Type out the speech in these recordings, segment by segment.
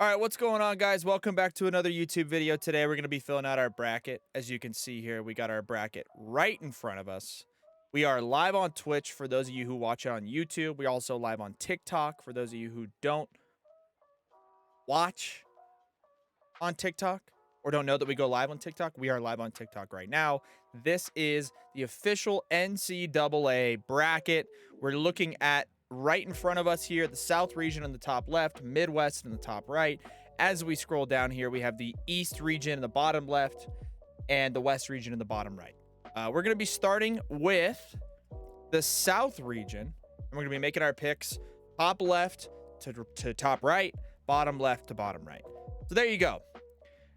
All right, what's going on, guys? Welcome back to another YouTube video. Today, we're going to be filling out our bracket. As you can see here, we got our bracket right in front of us. We are live on Twitch for those of you who watch it on YouTube. We're also live on TikTok for those of you who don't watch on TikTok or don't know that we go live on TikTok. We are live on TikTok right now. This is the official NCAA bracket. We're looking at right in front of us here, the South region in the top left, Midwest in the top right. As we scroll down here, we have the East region in the bottom left and the West region in the bottom right. We're going to be starting with the South region, and we're going to be making our picks top left to top right, bottom left to bottom right. So there you go.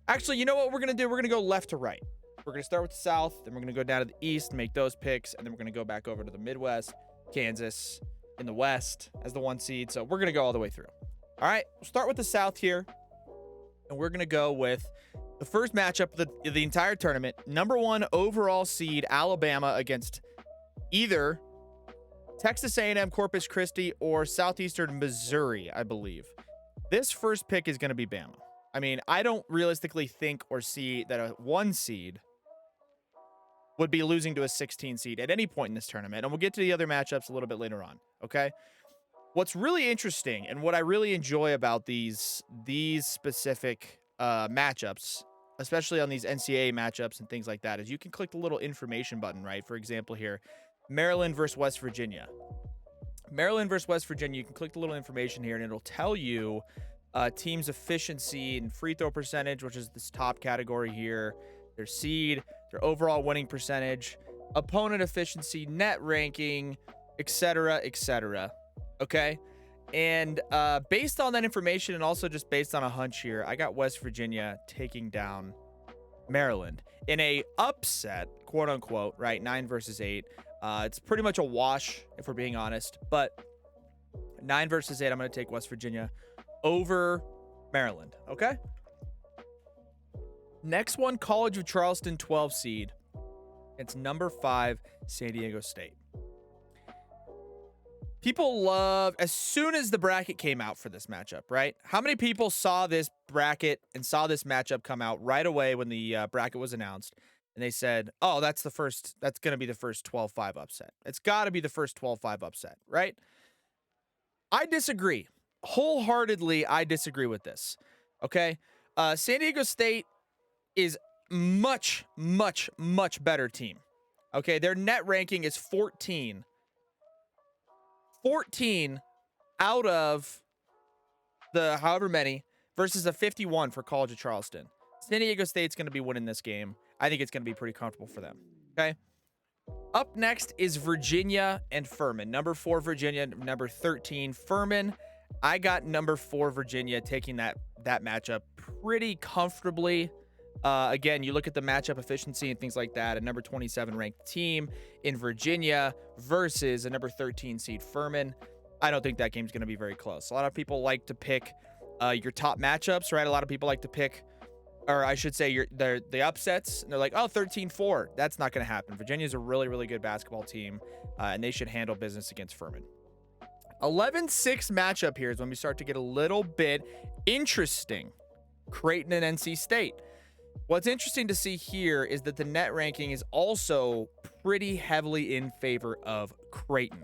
Actually, you know what we're going to do? We're going to go left to right. We're going to start with the South, then we're going to go down to the East, make those picks, and then we're going to go back over to the Midwest, Kansas in the West as the 1 seed. So we're going to go all the way through. All right, we'll start with the South here, and we're going to go with the first matchup of the entire tournament. Number 1 overall seed, Alabama, against either Texas A&M, Corpus Christi, or Southeastern Missouri, I believe. This first pick is going to be Bama. I mean, I don't realistically think or see that a 1 seed would be losing to a 16 seed at any point in this tournament. And we'll get to the other matchups a little bit later on, okay? What's really interesting and what I really enjoy about these specific matchups, especially on these NCAA matchups and things like that, is you can click the little information button, right? For example here, Maryland versus West Virginia. Maryland versus West Virginia, you can click the little information here and it'll tell you team's efficiency and free throw percentage, which is this top category here, their seed, their overall winning percentage, opponent efficiency, net ranking, etc., etc. Okay? And based on that information and also just based on a hunch here, I got West Virginia taking down Maryland in a upset, quote unquote, right? 9 versus 8. It's pretty much a wash, if we're being honest, but 9 versus 8, I'm going to take West Virginia over Maryland. Okay. Next one, College of Charleston 12 seed. It's number 5, San Diego State. People love, as soon as the bracket came out for this matchup, right? How many people saw this bracket and saw this matchup come out right away when the bracket was announced? And they said, oh, that's going to be the first 12-5 upset. It's got to be the first 12-5 upset, right? I disagree. Wholeheartedly, I disagree with this. Okay. San Diego State is much, much, much better team. Okay. Their net ranking is 14. 14 out of the however many versus a 51 for College of Charleston. San Diego State's going to be winning this game. I think it's going to be pretty comfortable for them. Okay. Up next is Virginia and Furman. Number 4, Virginia. Number 13, Furman. I got number 4, Virginia, taking that matchup pretty comfortably. Again, you look at the matchup efficiency and things like that. A number 27 ranked team in Virginia versus a number 13 seed Furman. I don't think that game's going to be very close. A lot of people like to pick your top matchups, right? A lot of people like to pick, or I should say, the upsets. And they're like, oh, 13-4. That's not going to happen. Virginia's a really, really good basketball team, and they should handle business against Furman. 11-6 matchup here is when we start to get a little bit interesting. Creighton and NC State. What's interesting to see here is that the net ranking is also pretty heavily in favor of Creighton.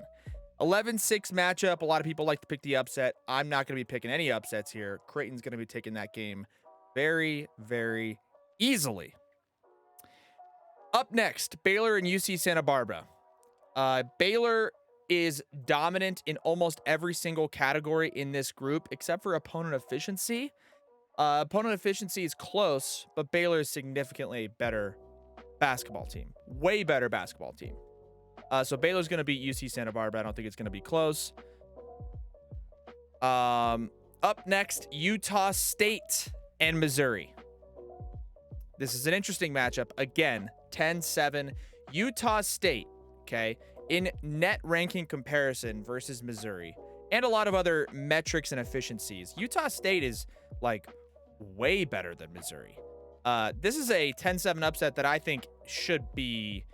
11-6 matchup. A lot of people like to pick the upset. I'm not going to be picking any upsets here. Creighton's going to be taking that game very, very easily. Up next, Baylor and UC Santa Barbara. Baylor is dominant in almost every single category in this group except for opponent efficiency. Opponent efficiency is close, but Baylor is significantly better basketball team. Way better basketball team. So Baylor's going to beat UC Santa Barbara. I don't think it's going to be close. Up next, Utah State and Missouri. This is an interesting matchup. Again, 10-7. Utah State, okay, in net ranking comparison versus Missouri and a lot of other metrics and efficiencies. Utah State is like way better than Missouri. This is a 10-7 upset that I think should be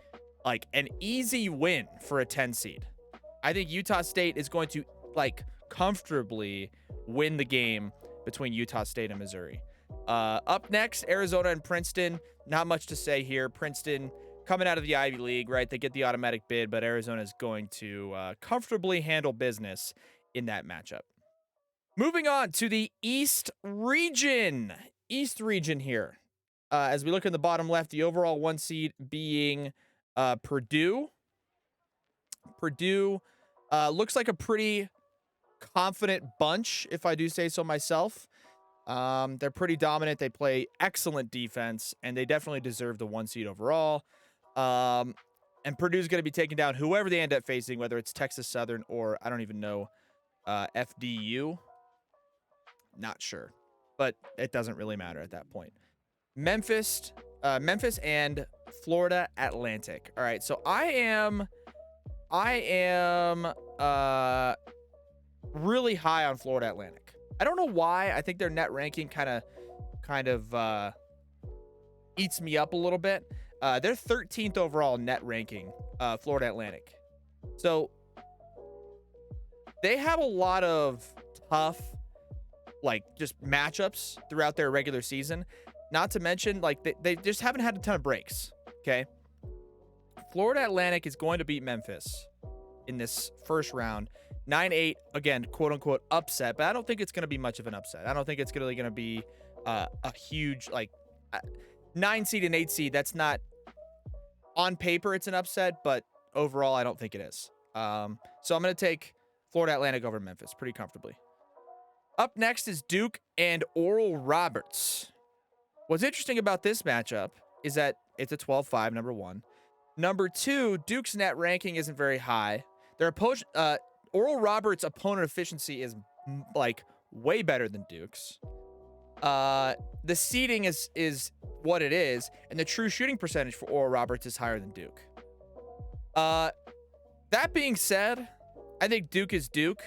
like an easy win for a 10 seed. I think Utah State is going to like comfortably win the game between Utah State and Missouri. Up next, Arizona and Princeton. Not much to say here. Princeton coming out of the Ivy League, right? They get the automatic bid, but Arizona is going to comfortably handle business in that matchup. Moving on to the East region. East region here. As we look in the bottom left, the overall 1 seed being Purdue. Purdue looks like a pretty confident bunch, if I do say so myself. They're pretty dominant. They play excellent defense, and they definitely deserve the 1 seed overall. And Purdue's going to be taking down whoever they end up facing, whether it's Texas Southern or I don't even know, FDU. Not sure, but it doesn't really matter at that point. Memphis and Florida Atlantic. All right, so I am really high on Florida Atlantic. I don't know why. I think their net ranking kind of eats me up a little bit. They're 13th overall net ranking, Florida Atlantic. So they have a lot of tough, like, just matchups throughout their regular season. Not to mention, like, they just haven't had a ton of breaks. Okay. Florida Atlantic is going to beat Memphis in this first round. 9-8, again, quote unquote upset, but I don't think it's going to be much of an upset. I don't think it's really going to be a huge, like, 9 seed and 8 seed. That's not on paper, it's an upset, but overall, I don't think it is. So I'm going to take Florida Atlantic over Memphis pretty comfortably. Up next is Duke and Oral Roberts. What's interesting about this matchup is that it's a 12-5, number one. Number two, Duke's net ranking isn't very high. Their Oral Roberts' opponent efficiency is like way better than Duke's. The seeding is what it is, and the true shooting percentage for Oral Roberts is higher than Duke. That being said, I think Duke is Duke,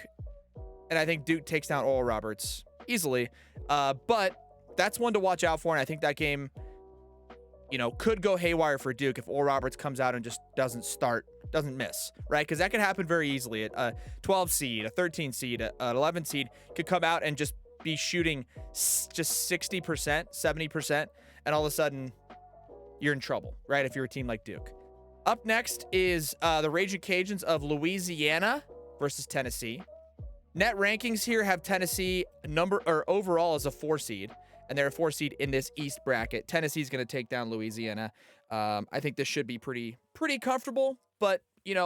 and I think Duke takes down Oral Roberts easily. But that's one to watch out for, and I think that game, could go haywire for Duke if Oral Roberts comes out and just doesn't miss, right? Because that could happen very easily. A 12 seed, a 13 seed, an 11 seed could come out and just be shooting just 60%, 70%, and all of a sudden you're in trouble, right? If you're a team like Duke. Up next is the Raging Cajuns of Louisiana versus Tennessee. Net rankings here have Tennessee overall as a 4 seed, and they're a 4 seed in this East bracket. Tennessee's going to take down Louisiana. I think this should be pretty comfortable, but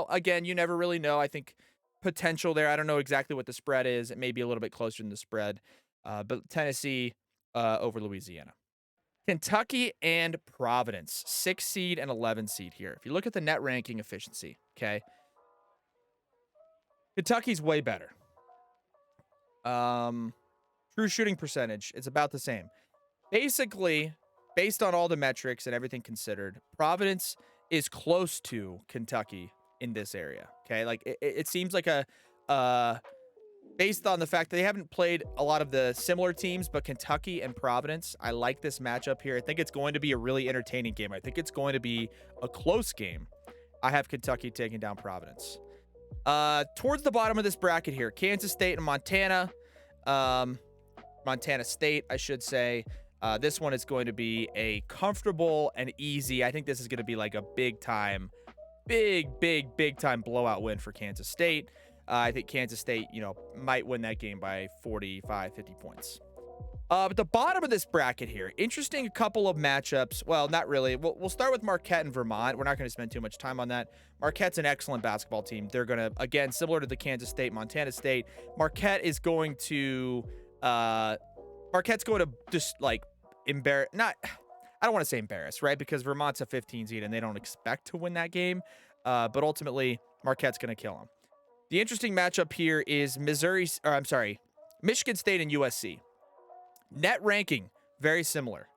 again, you never really know. I think potential there. I don't know exactly what the spread is. It may be a little bit closer than the spread, but Tennessee over Louisiana. Kentucky and Providence, 6 seed and 11 seed here. If you look at the net ranking efficiency, okay, Kentucky's way better. True shooting percentage, it's about the same. Basically, based on all the metrics and everything considered, Providence is close to Kentucky in this area. Okay, like it seems like based on the fact that they haven't played a lot of the similar teams, but Kentucky and Providence, I like this matchup here. I think it's going to be a really entertaining game. I think it's going to be a close game. I have Kentucky taking down Providence. Towards the bottom of this bracket here, Kansas State and Montana. Montana State, I should say. This one is going to be a comfortable and easy. I think this is going to be like a big time blowout win for Kansas State. I think Kansas State, might win that game by 45, 50 points. But the bottom of this bracket here, interesting couple of matchups. Well, not really. We'll start with Marquette and Vermont. We're not going to spend too much time on that. Marquette's an excellent basketball team. They're going to, again, similar to the Kansas State, Montana State, Marquette's going to just like embarrass, I don't want to say embarrass, right? Because Vermont's a 15 seed and they don't expect to win that game. But ultimately, Marquette's going to kill them. The interesting matchup here is Michigan State and USC. Net ranking, very similar.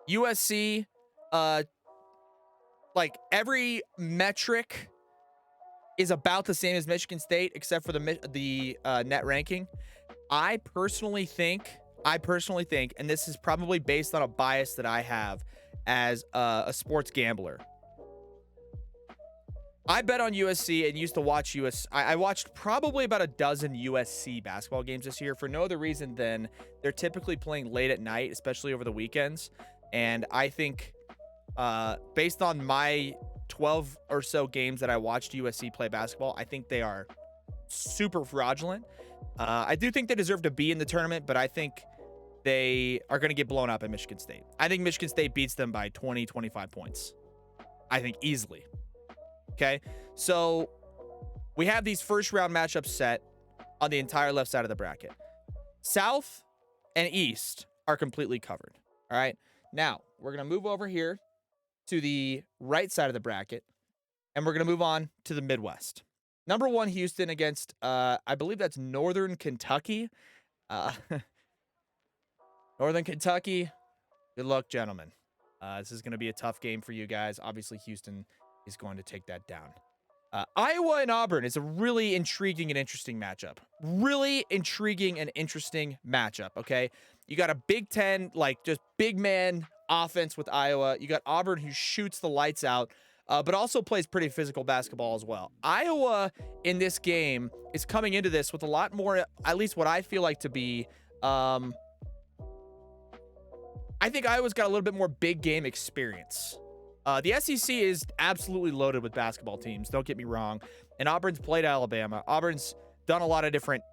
USC, like every metric is about the same as Michigan State, except for the net ranking. I personally think, and this is probably based on a bias that I have as a sports gambler, I bet on USC and used to watch I watched probably about a dozen USC basketball games this year for no other reason than they're typically playing late at night, especially over the weekends. And I think, based on my 12 or so games that I watched USC play basketball, I think they are super fraudulent. I do think they deserve to be in the tournament, but I think they are going to get blown up at Michigan State. I think Michigan State beats them by 20, 25 points. I think easily. Okay, so we have these first round matchups set on the entire left side of the bracket. South and East are completely covered. All right, now we're going to move over here to the right side of the bracket, and we're going to move on to the Midwest. Number 1, Houston against, I believe that's Northern Kentucky. Northern Kentucky, good luck, gentlemen. This is going to be a tough game for you guys. Obviously, Houston is going to take that down. Iowa and Auburn is a really intriguing and interesting matchup. Really intriguing and interesting matchup, okay? You got a Big Ten, like, just big man offense with Iowa. You got Auburn, who shoots the lights out, but also plays pretty physical basketball as well. Iowa in this game is coming into this with a lot more, at least what I feel like to be, I think Iowa's got a little bit more big game experience. The SEC is absolutely loaded with basketball teams, don't get me wrong. And Auburn's played Alabama. Auburn's done a lot of different,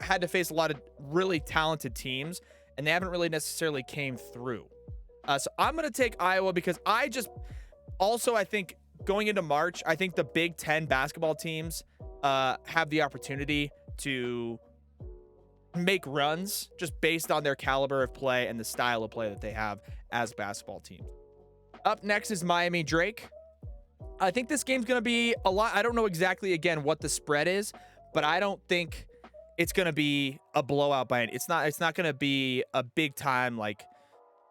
had to face a lot of really talented teams, and they haven't really necessarily came through. So I'm going to take Iowa because I think going into March, I think the Big Ten basketball teams have the opportunity to make runs just based on their caliber of play and the style of play that they have as basketball teams. Up next is Miami Drake. I think this game's going to be a lot. I don't know exactly, again, what the spread is, but I don't think it's going to be a blowout by any. It's not going to be a big time, like,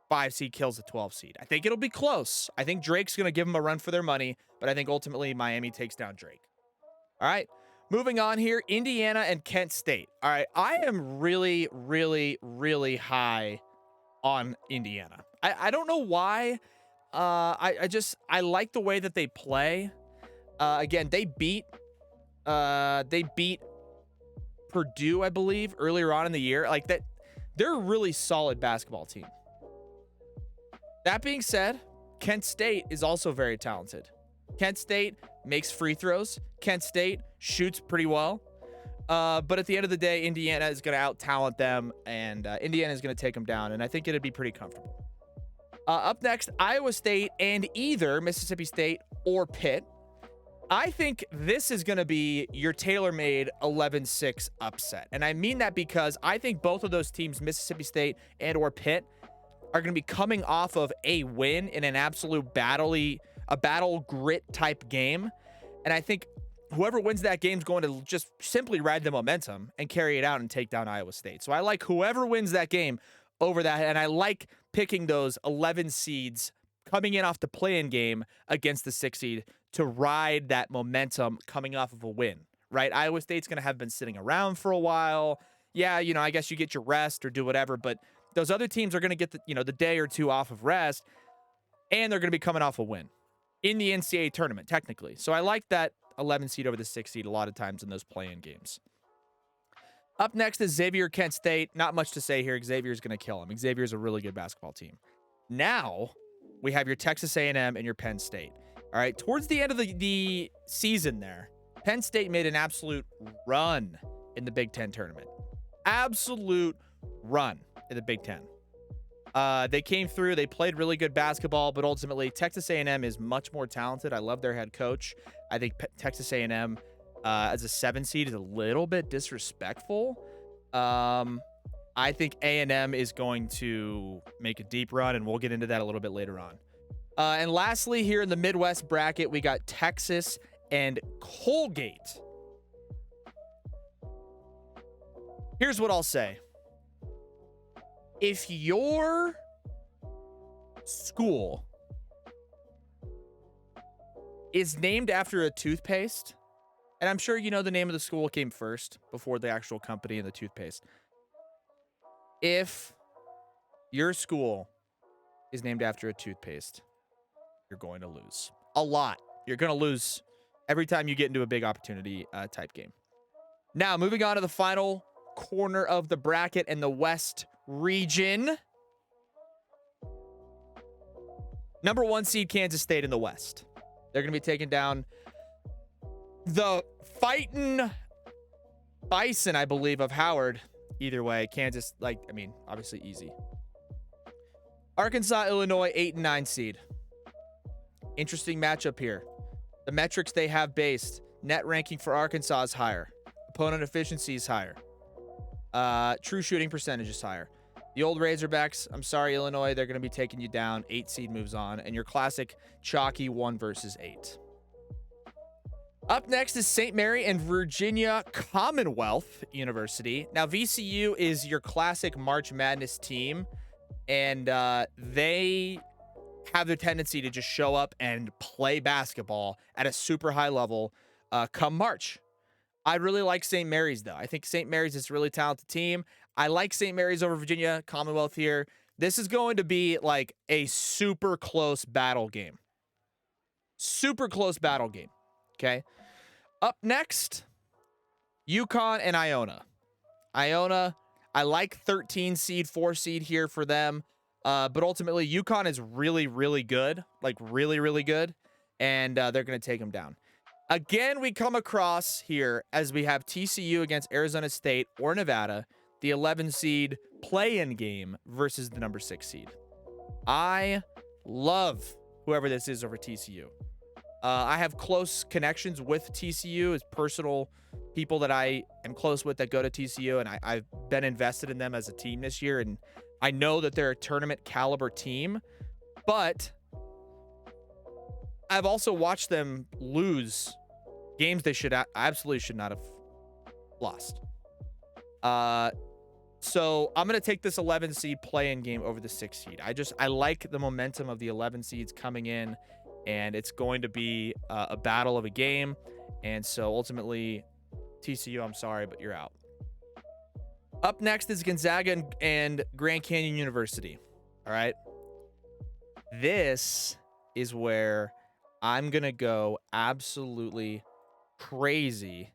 5 seed kills a 12 seed. I think it'll be close. I think Drake's going to give them a run for their money, but I think ultimately Miami takes down Drake. All right. Moving on here, Indiana and Kent State. All right. I am really, really, really high on Indiana. I don't know why. I like the way that they play. Again, they beat Purdue, I believe, earlier on in the year. Like that, they're a really solid basketball team. That being said, Kent State is also very talented. Kent State makes free throws. Kent State shoots pretty well. But at the end of the day, Indiana is going to out-talent them, and Indiana is going to take them down, and I think it'd be pretty comfortable. Up next, Iowa State and either Mississippi State or Pitt. I think this is going to be your tailor-made 11-6 upset. And I mean that because I think both of those teams, Mississippi State and or Pitt, are going to be coming off of a win in an absolute battle grit type game. And I think whoever wins that game is going to just simply ride the momentum and carry it out and take down Iowa State. So I like whoever wins that game over that. And I like picking those 11 seeds coming in off the play-in game against the 6 seed to ride that momentum coming off of a win, right? Iowa State's going to have been sitting around for a while. Yeah, I guess you get your rest or do whatever, but those other teams are going to get the day or two off of rest, and they're going to be coming off a win in the NCAA tournament, technically. So I like that 11 seed over the 6 seed a lot of times in those play-in games. Up next is Xavier Kent State. Not much to say here. Xavier's going to kill him. Xavier's a really good basketball team. Now we have your Texas A&M and your Penn State. All right, towards the end of the season there, Penn State made an absolute run in the Big Ten tournament. Absolute run in the Big Ten. They came through. They played really good basketball, but ultimately Texas A&M is much more talented. I love their head coach. I think Texas A&M as a 7 seed is a little bit disrespectful. I think A&M is going to make a deep run, and we'll get into that a little bit later on. And lastly, here in the Midwest bracket, we got Texas and Colgate. Here's what I'll say. If your school is named after a toothpaste, and I'm sure you know the name of the school came first before the actual company and the toothpaste. If your school is named after a toothpaste, you're going to lose a lot. You're going to lose every time you get into a big opportunity type game. Now, moving on to the final corner of the bracket in the West region. Number 1 seed Kansas State in the West. They're going to be taking down the fighting Bison, I believe, of Howard. Either way, Kansas, obviously easy. Arkansas, Illinois, 8 and 9 seed. Interesting matchup here. The metrics they have based. Net ranking for Arkansas is higher. Opponent efficiency is higher. True shooting percentage is higher. The old Razorbacks, I'm sorry, Illinois, they're going to be taking you down. 8 seed moves on. And your classic chalky 1 versus 8. Up next is St. Mary and Virginia Commonwealth University. Now, VCU is your classic March Madness team, and they have the tendency to just show up and play basketball at a super high level come March. I really like St. Mary's, though. I think St. Mary's is a really talented team. I like St. Mary's over Virginia Commonwealth here. This is going to be like a super close battle game. Super close battle game. Okay. Up next, UConn and Iona. Iona, I like 13 seed, 4 seed here for them. But ultimately, UConn is really, really good. Like, really, really good. And they're going to take them down. Again, we come across here as we have TCU against Arizona State or Nevada, the 11 seed play-in game versus the number 6 seed. I love whoever this is over TCU. I have close connections with TCU as personal people that I am close with that go to TCU, and I've been invested in them as a team this year, and I know that they're a tournament caliber team, but I've also watched them lose games they absolutely should not have lost. So I'm going to take this 11 seed play-in game over the 6 seed. I like the momentum of the 11 seeds coming in, and it's going to be a battle of a game. And so ultimately, TCU, I'm sorry, but you're out. Up next is Gonzaga and Grand Canyon University. All right. This is where I'm going to go absolutely crazy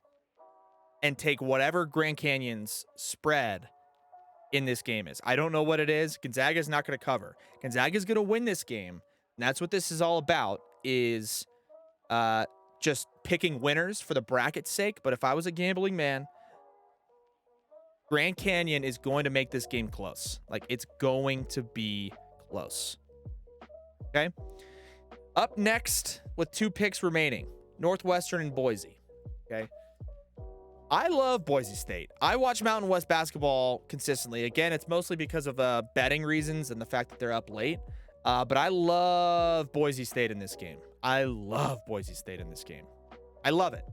and take whatever Grand Canyon's spread in this game is. I don't know what it is. Gonzaga is not going to cover. Gonzaga is going to win this game. And that's what this is all about, is just picking winners for the bracket's sake. But if I was a gambling man, Grand Canyon is going to make this game close. Like, it's going to be close. Okay? Up next, with 2 picks remaining, Northwestern and Boise. Okay? I love Boise State. I watch Mountain West basketball consistently. Again, it's mostly because of betting reasons and the fact that they're up late. But I love Boise State in this game. I love Boise State in this game. I love it.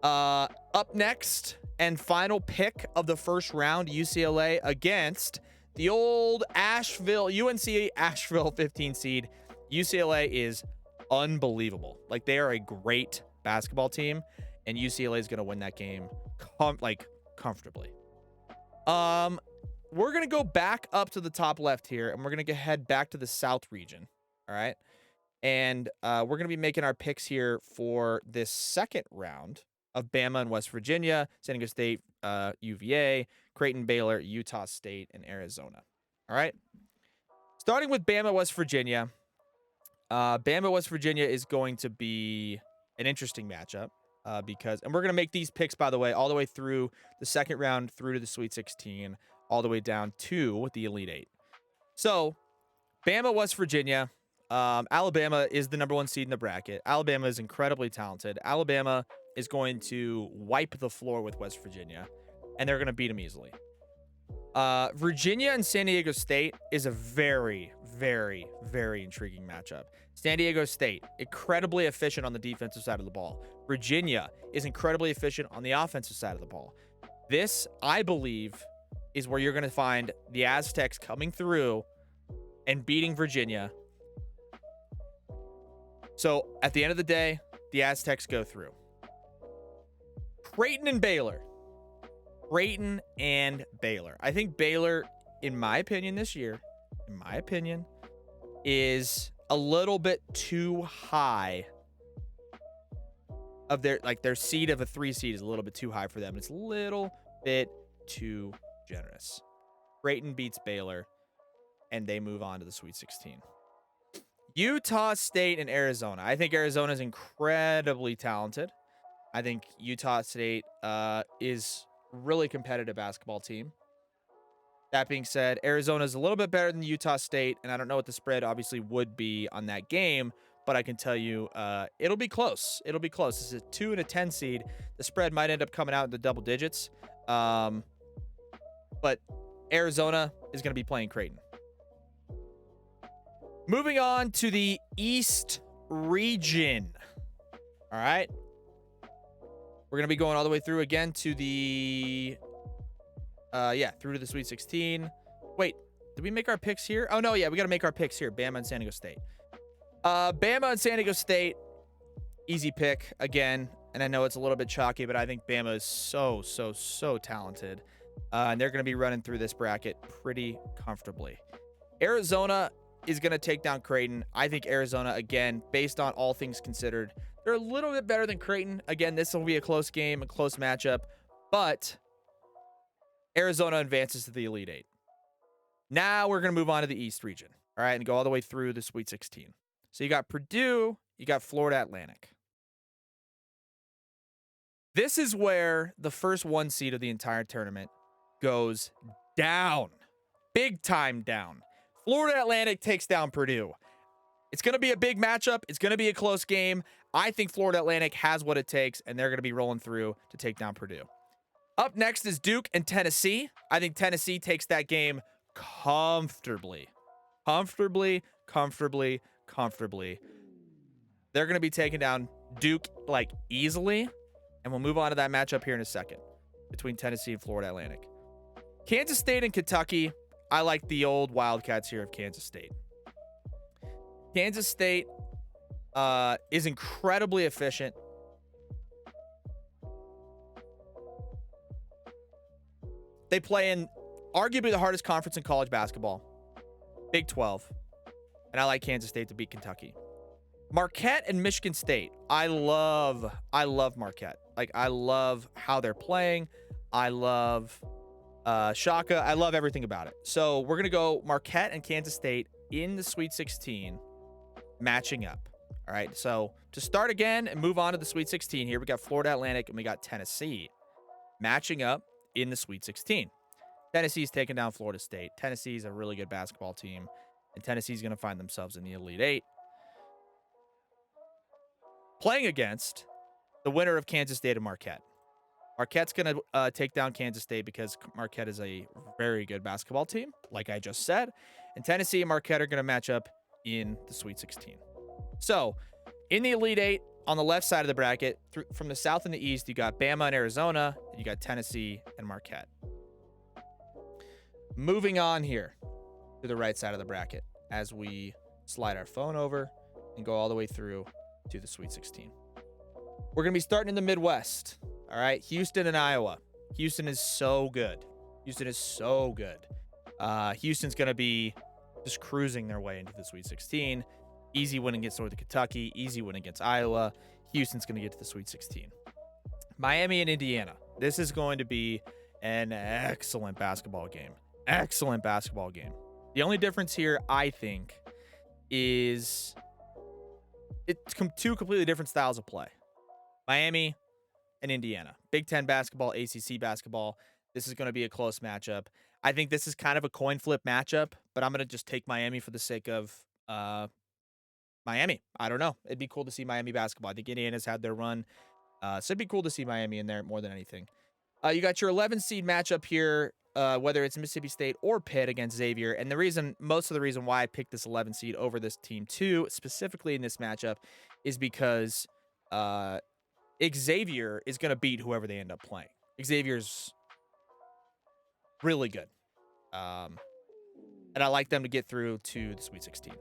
Up next and final pick of the first round, UCLA against the old UNC Asheville 15 seed. UCLA is unbelievable. Like, they are a great basketball team, and UCLA is going to win that game comfortably. We're going to go back up to the top left here, and we're going to head back to the South region. All right. And we're going to be making our picks here for this second round of Bama and West Virginia, San Diego State, UVA, Creighton, Baylor, Utah State, and Arizona. All right. Starting with Bama, West Virginia. Bama, West Virginia is going to be an interesting matchup and we're going to make these picks, by the way, all the way through the second round, through to the Sweet 16, all the way down to the Elite 8. So, Bama, West Virginia. Alabama is the number 1 seed in the bracket. Alabama is incredibly talented. Alabama is going to wipe the floor with West Virginia, and they're going to beat them easily. Virginia and San Diego State is a very, very, very intriguing matchup. San Diego State, incredibly efficient on the defensive side of the ball. Virginia is incredibly efficient on the offensive side of the ball. This, I believe, is where you're going to find the Aztecs coming through and beating Virginia. So, at the end of the day, the Aztecs go through. Creighton and Baylor. Creighton and Baylor. I think Baylor, in my opinion this year, is a little bit too high of their seed of a 3 seed is a little bit too high for them. It's a little bit too generous. Creighton beats Baylor, and they move on to the Sweet 16. Utah State and Arizona. I think Arizona is incredibly talented. I think Utah State is really competitive basketball team. That being said, Arizona is a little bit better than Utah State, and I don't know what the spread obviously would be on that game, but I can tell you it'll be close. It'll be close. This is a 2 and a 10 seed. The spread might end up coming out in the double digits, but Arizona is going to be playing Creighton. Moving on to the East region. All right. We're going to be going all the way through again to the through to the Sweet 16. Wait, did we make our picks here? Oh, no, yeah, we got to make our picks here. Bama and San Diego State. Bama and San Diego State, easy pick again. And I know it's a little bit chalky, but I think Bama is so talented. And they're going to be running through this bracket pretty comfortably. Arizona is going to take down Creighton. I think Arizona, again, based on all things considered, they're a little bit better than Creighton. Again, this will be a close game, a close matchup, but Arizona advances to the Elite Eight. Now we're going to move on to the East region, all right, and go all the way through the Sweet 16. So you got Purdue, you got Florida Atlantic. This is where the first 1 seed of the entire tournament goes down, big time down. Florida Atlantic takes down Purdue. It's going to be a big matchup. It's going to be a close game. I think Florida Atlantic has what it takes, and they're going to be rolling through to take down Purdue. Up next is Duke and Tennessee. I think Tennessee takes that game comfortably. Comfortably. They're going to be taking down Duke like easily, and we'll move on to that matchup here in a second between Tennessee and Florida Atlantic. Kansas State and Kentucky. I like the old Wildcats here of Kansas State. Kansas State is incredibly efficient. They play in arguably the hardest conference in college basketball, Big 12. And I like Kansas State to beat Kentucky. Marquette and Michigan State. I love Marquette. Like, I love how they're playing. I love Shaka. I love everything about it. So we're going to go Marquette and Kansas State in the Sweet 16 matching up. All right. So to start again and move on to the Sweet 16 here, we got Florida Atlantic and we got Tennessee matching up in the Sweet 16. Tennessee's taking down Florida State. Tennessee's a really good basketball team, and Tennessee's going to find themselves in the Elite Eight, playing against the winner of Kansas State and Marquette. Marquette's going to take down Kansas State because Marquette is a very good basketball team, like I just said. And Tennessee and Marquette are going to match up in the Sweet 16. So, in the Elite Eight, on the left side of the bracket, from the South and the East, you got Bama and Arizona, and you got Tennessee and Marquette. Moving on here to the right side of the bracket as we slide our phone over and go all the way through to the Sweet 16. We're going to be starting in the Midwest. All right, Houston and Iowa. Houston is so good. Houston's going to be just cruising their way into the Sweet 16. Easy win against Northern Kentucky. Easy win against Iowa. Houston's going to get to the Sweet 16. Miami and Indiana. This is going to be an excellent basketball game. The only difference here, I think, is it's two completely different styles of play. Miami and Indiana. Big Ten basketball, ACC basketball. This is going to be a close matchup. I think this is kind of a coin flip matchup, but I'm going to just take Miami for the sake of Miami. I don't know. It'd be cool to see Miami basketball. I think Indiana's had their run. So it'd be cool to see Miami in there more than anything. You got your 11 seed matchup here, whether it's Mississippi State or Pitt against Xavier. And most of the reason why I picked this 11 seed over this team too, specifically in this matchup, is because Xavier is going to beat whoever they end up playing. Xavier's really good. And I like them to get through to the Sweet 16.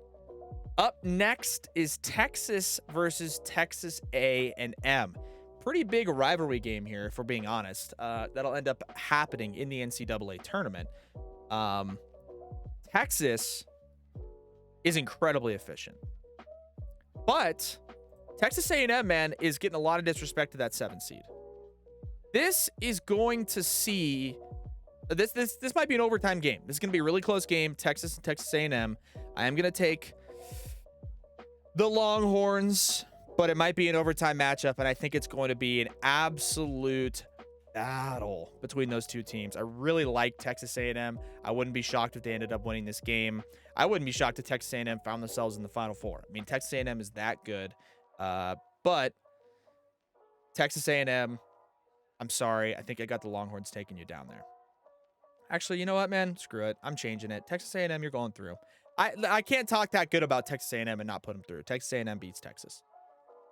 Up next is Texas versus Texas A&M. Pretty big rivalry game here, if we're being honest. That'll end up happening in the NCAA tournament. Texas is incredibly efficient. But Texas A&M, man, is getting a lot of disrespect to that 7 seed. This is going to see this might be an overtime game. This is going to be a really close game, Texas and Texas A&M. I am going to take the Longhorns, but it might be an overtime matchup, and I think it's going to be an absolute battle between those two teams. I really like Texas A&M. I wouldn't be shocked if they ended up winning this game. I wouldn't be shocked if Texas A&M found themselves in the Final Four. I mean, Texas A&M is that good, but Texas A&M, I'm sorry. I think I got the Longhorns taking you down there. Actually, you know what, man? Screw it. I'm changing it. Texas A&M, you're going through. I can't talk that good about Texas A&M and not put them through. Texas A&M beats Texas.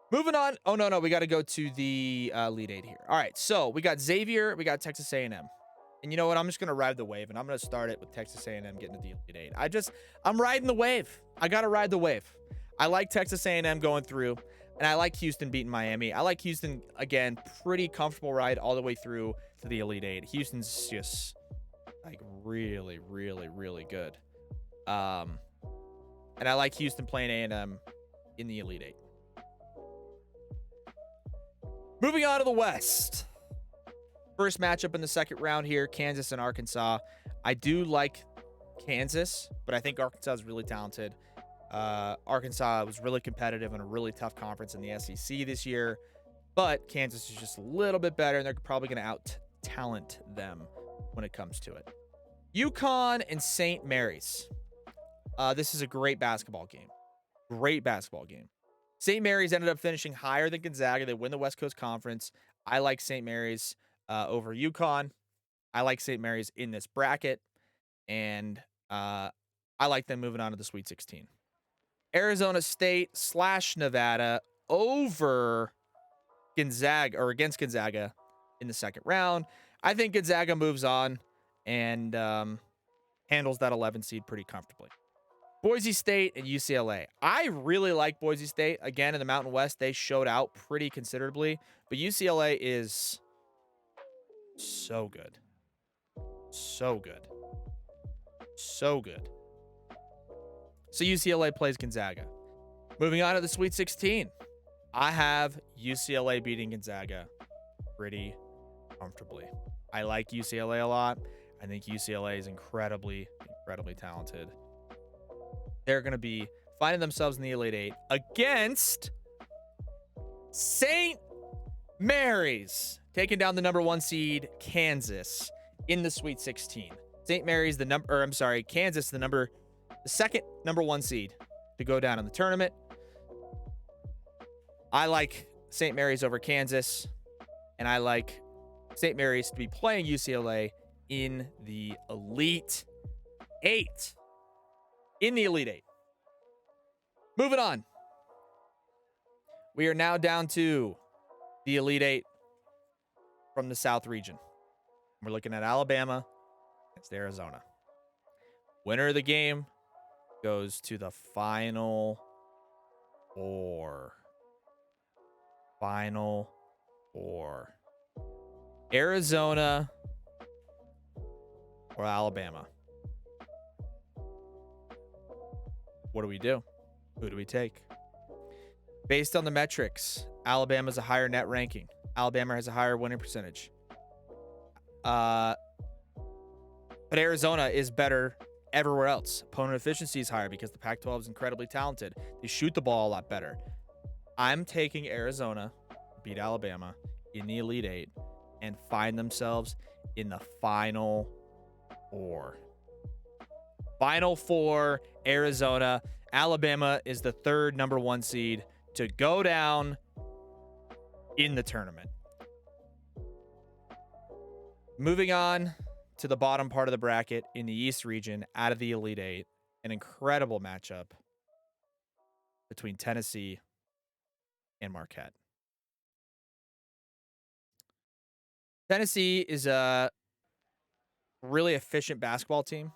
Moving on. Oh, no. We got to go to the Elite Eight here. All right, so we got Xavier. We got Texas A&M. And you know what? I'm just going to ride the wave, and I'm going to start it with Texas A&M getting to the Elite Eight. I'm riding the wave. I got to ride the wave. I like Texas A&M going through, and I like Houston beating Miami. I like Houston, again, pretty comfortable ride all the way through to the Elite Eight. Houston's just, like, really, really, really good. And I like Houston playing A&M in the Elite Eight. Moving on to the West. First matchup in the second round here, Kansas and Arkansas. I do like Kansas, but I think Arkansas is really talented. Arkansas was really competitive in a really tough conference in the SEC this year, but Kansas is just a little bit better, and they're probably going to out-talent them when it comes to it. UConn and St. Mary's. This is a great basketball game. Great basketball game. St. Mary's ended up finishing higher than Gonzaga. They win the West Coast Conference. I like St. Mary's over UConn. I like St. Mary's in this bracket, and I like them moving on to the Sweet 16. Arizona State / Nevada over Gonzaga, or against Gonzaga in the second round. I think Gonzaga moves on and handles that 11 seed pretty comfortably. Boise State and UCLA. I really like Boise State. Again, in the Mountain West, they showed out pretty considerably, but UCLA is so good. So good. So good. So UCLA plays Gonzaga. Moving on to the Sweet 16. I have UCLA beating Gonzaga pretty comfortably. I like UCLA a lot. I think UCLA is incredibly, incredibly talented. They're going to be finding themselves in the Elite Eight against St. Mary's, taking down the number 1 seed, Kansas, in the Sweet 16. St. Mary's, Kansas, the second number 1 seed to go down in the tournament. I like St. Mary's over Kansas, and I like St. Mary's to be playing UCLA in the Elite Eight. In the Elite Eight. Moving on. We are now down to the Elite Eight from the South region. We're looking at Alabama against Arizona. Winner of the game goes to the Final Four. Final Four. Arizona or Alabama. What do we do? Who do we take? Based on the metrics, Alabama's a higher net ranking. Alabama has a higher winning percentage. But Arizona is better everywhere else. Opponent efficiency is higher because the Pac-12 is incredibly talented. They shoot the ball a lot better. I'm taking Arizona, beat Alabama in the Elite Eight, and find themselves in the Final Four. Final Four, Arizona. Alabama is the third number 1 seed to go down in the tournament. Moving on to the bottom part of the bracket in the East region, out of the Elite Eight, an incredible matchup between Tennessee and Marquette. Tennessee is a really efficient basketball team.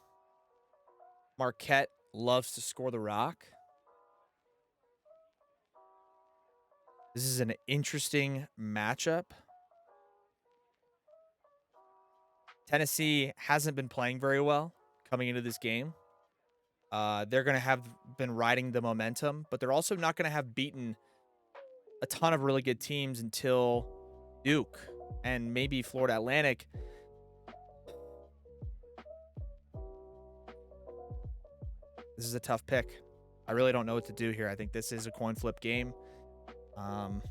Marquette loves to score the rock. This is an interesting matchup. Tennessee hasn't been playing very well coming into this game. They're going to have been riding the momentum, but they're also not going to have beaten a ton of really good teams until Duke and maybe Florida Atlantic. This is a tough pick. I really don't know what to do here. I think this is a coin flip game. I'm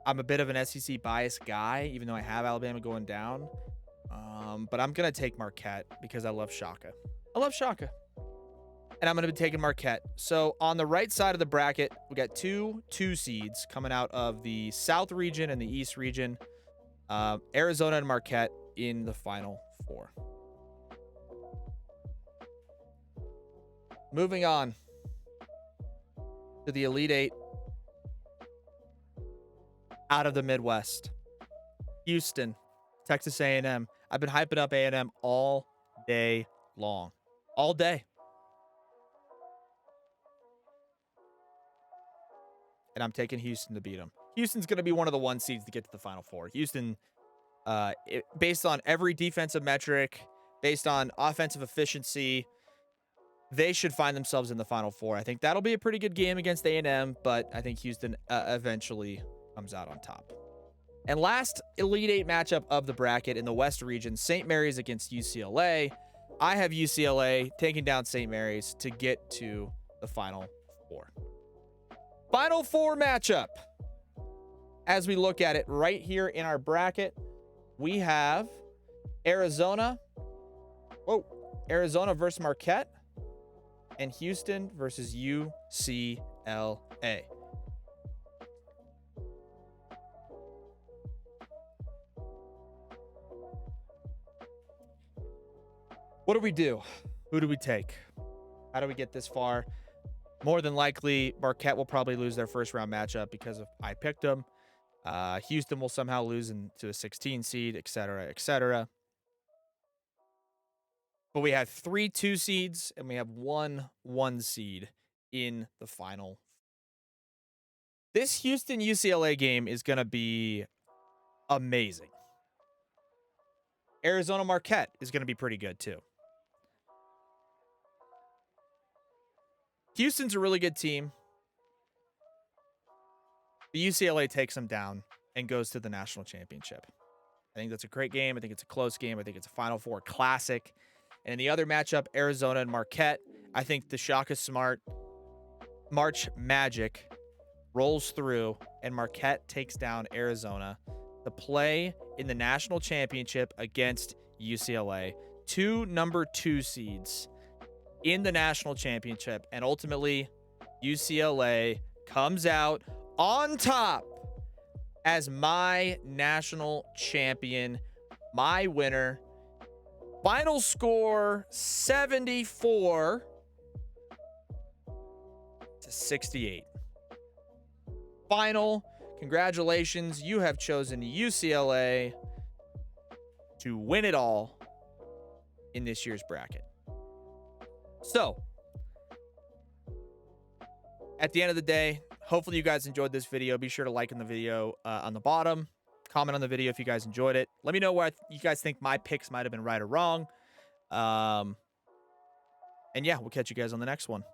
a bit of an SEC biased guy, even though I have Alabama going down. But I'm going to take Marquette because I love Shaka. I love Shaka. And I'm going to be taking Marquette. So on the right side of the bracket, we got two seeds coming out of the South region and the East region. Arizona and Marquette in the Final Four. Moving on to the Elite Eight out of the Midwest. Houston, Texas A&M. I've been hyping up A&M all day long. All day. And I'm taking Houston to beat them. Houston's going to be one of the 1 seeds to get to the Final Four. Houston, based on every defensive metric, based on offensive efficiency, they should find themselves in the Final Four. I think that'll be a pretty good game against A&M, but I think Houston eventually comes out on top. And last Elite Eight matchup of the bracket in the West region, St. Mary's against UCLA. I have UCLA taking down St. Mary's to get to the Final Four. Final Four matchup. As we look at it right here in our bracket, we have Arizona versus Marquette, and Houston versus UCLA. What do we do? Who do we take? How do we get this far? More than likely, Marquette will probably lose their first round matchup because of I picked them. Houston will somehow lose into a 16 seed, et cetera, et cetera. But we have 3 2 seeds and we have 1 1 seed in the final. This Houston UCLA game is going to be amazing. Arizona Marquette is going to be pretty good too. Houston's a really good team. The UCLA takes them down and goes to the national championship. I think that's a great game. I think it's a close game. I think it's a Final Four classic. And in the other matchup, Arizona and Marquette, I think the Shaka Smart March Magic rolls through and Marquette takes down Arizona to play in the national championship against UCLA. 2 number 2 seeds in the national championship. And ultimately, UCLA comes out on top as my national champion, my winner. Final score 74 to 68. Final, congratulations. You have chosen UCLA to win it all in this year's bracket. So, at the end of the day, hopefully you guys enjoyed this video. Be sure to like in the video on the bottom. Comment on the video if you guys enjoyed it. Let me know where you guys think my picks might have been right or wrong. And yeah, we'll catch you guys on the next one.